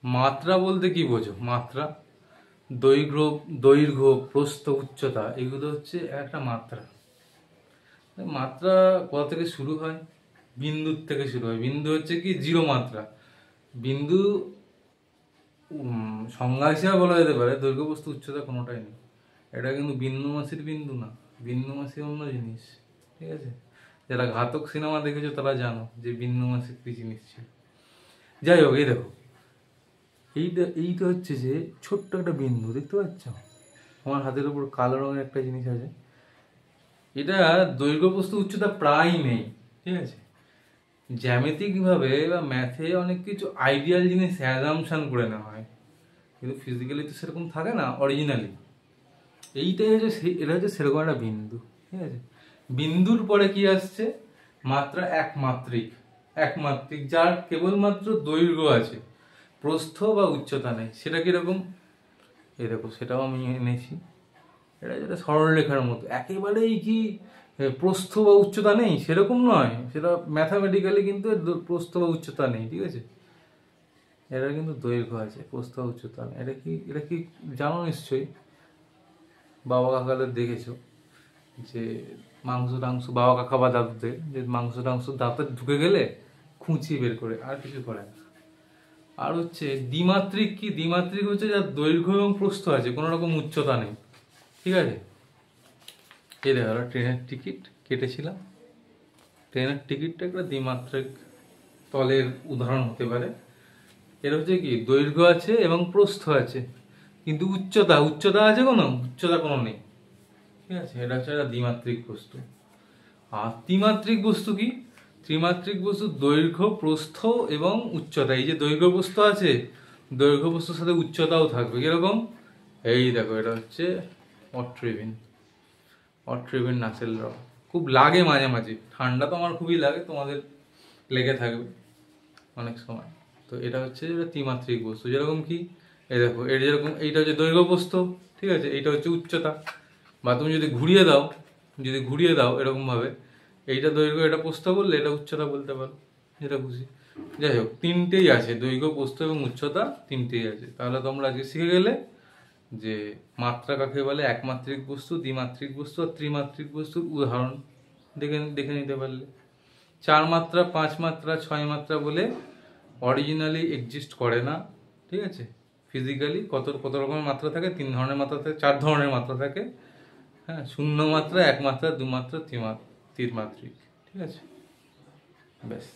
মাত্রা বলতে কি বোঝো? মাত্রা, দৈর্ঘ্য, দৈর্ঘ্য, প্রস্থ, উচ্চতা, এগুলো হচ্ছে একটা মাত্রা। মাত্রা কোথা থেকে শুরু হয়? বিন্দুর থেকে শুরু হয়। বিন্দু হচ্ছে কি জিরো মাত্রা। বিন্দু সংজ্ঞা হিসেবে বলা যেতে পারে দৈর্ঘ্য, প্রস্থ, উচ্চতা কোনোটাই নেই। এটা কিন্তু বিন্দু মাসির বিন্দু না, বিন্দু মাসি অন্য জিনিস, ঠিক আছে? যারা ঘাতক সিনেমা দেখেছো তারা জানো যে বিন্দু মাসির কি জিনিস ছিল। যাই হোক, এই দেখো, এইটা হচ্ছে যে ছোট্ট একটা বিন্দু, দেখতে পাচ্ছ? আমার হাতের উপর কালো রঙের একটা জিনিস আছে। এটা দৈর্ঘ্য, প্রস্থ, উচ্চতা প্রায় নেই, ঠিক আছে? জ্যামিতিকভাবে বা ম্যাথে অনেক কিছু আইডিয়াল জিনিস অ্যাজাম্পশন করে নেওয়া হয়, কিন্তু ফিজিক্যালি তো সেরকম থাকে না অরিজিনালি। এইটাই হচ্ছে এটা হচ্ছে সেরকম একটা বিন্দু, ঠিক আছে? বিন্দুর পরে কি আসছে? মাত্রা একমাত্রিক। একমাত্রিক যার কেবলমাত্র দৈর্ঘ্য আছে, প্রস্থ বা উচ্চতা নেই। সেটা কিরকম? এই দেখো, সেটাও আমি এনেছি। এটা যেটা সরলরেখার মতো, একেবারেই কি প্রস্থ বা উচ্চতা নেই সেরকম নয়, সেটা ম্যাথামেটিক্যালি কিন্তু প্রস্থ বা উচ্চতা নেই, ঠিক আছে? এটা কিন্তু দৈর্ঘ্য আছে, প্রস্থ বা উচ্চতা নেই। এটা কি জানো নিশ্চয়ই, বাবা কাকাদের দেখেছো যে মাংস টাংস, বাবা কাকা বা দাদুদের, যে মাংস টাংস দাঁতে ঢুকে গেলে খুঁচি বের করে, আর কিছু করে না। আর হচ্ছে দ্বিমাত্রিক কি? দ্বিমাত্রিক হচ্ছে যার দৈর্ঘ্য এবং প্রস্থ আছে, কোনো রকম উচ্চতা নেই, ঠিক আছে? এই দেখো, ট্রেনের টিকিট কেটেছিলাম। ট্রেনের টিকিটটা একটা দ্বিমাত্রিক তলের উদাহরণ হতে পারে। এর হচ্ছে কি দৈর্ঘ্য আছে এবং প্রস্থ আছে, কিন্তু উচ্চতা আছে কোনো? উচ্চতা কোনো নেই, ঠিক আছে? এটা হচ্ছে একটা দ্বিমাত্রিক বস্তু। আর ত্রিমাত্রিক বস্তু কি? ত্রিমাত্রিক বস্তু দৈর্ঘ্য, প্রস্থ এবং উচ্চতা। এই যে দৈর্ঘ্য, প্রস্থ আছে, দৈর্ঘ্য প্রস্থের সাথে উচ্চতাও থাকবে। কিরকম? এই দেখো, এটা হচ্ছে অট্রিবিন নাসেল র। খুব লাগে মাঝে মাঝে, ঠান্ডা তো আমার খুবই লাগে, তোমাদের লেগে থাকবে অনেক সময়। তো এটা হচ্ছে ত্রিমাত্রিক বস্তু। যেরকম কি, এই দেখো, এর যেরকম এইটা হচ্ছে দৈর্ঘ্য, প্রস্থ, ঠিক আছে? এইটা হচ্ছে উচ্চতা। বা তুমি যদি ঘুরিয়ে দাও এরকম ভাবে, এইটা দৈর্ঘ্য, এটা প্রস্থ বললে এটা উচ্চতা বলতে পারো, যেটা খুশি। যাই হোক, তিনটেই আছে, দৈর্ঘ্য, প্রস্থ এবং উচ্চতা তিনটেই আছে। তাহলে তোমরা আজকে শিখে গেলে যে মাত্রা কাকে বলে, একমাত্রিক বস্তু, দ্বিমাত্রিক বস্তু আর ত্রিমাত্রিক বস্তুর উদাহরণ দেখে নিতে পারলে। 4 মাত্রা, 5 মাত্রা, 6 মাত্রা বলে অরিজিনালি এক্সিস্ট করে না, ঠিক আছে? ফিজিক্যালি কত রকমের মাত্রা থাকে? 3 ধরনের মাত্রা থাকে, 4 ধরনের মাত্রা থাকে, হ্যাঁ? 0 মাত্রা, 1 মাত্রা, 2 মাত্রা, ত্রিমাত্রিক, ঠিক আছে? ব্যাস।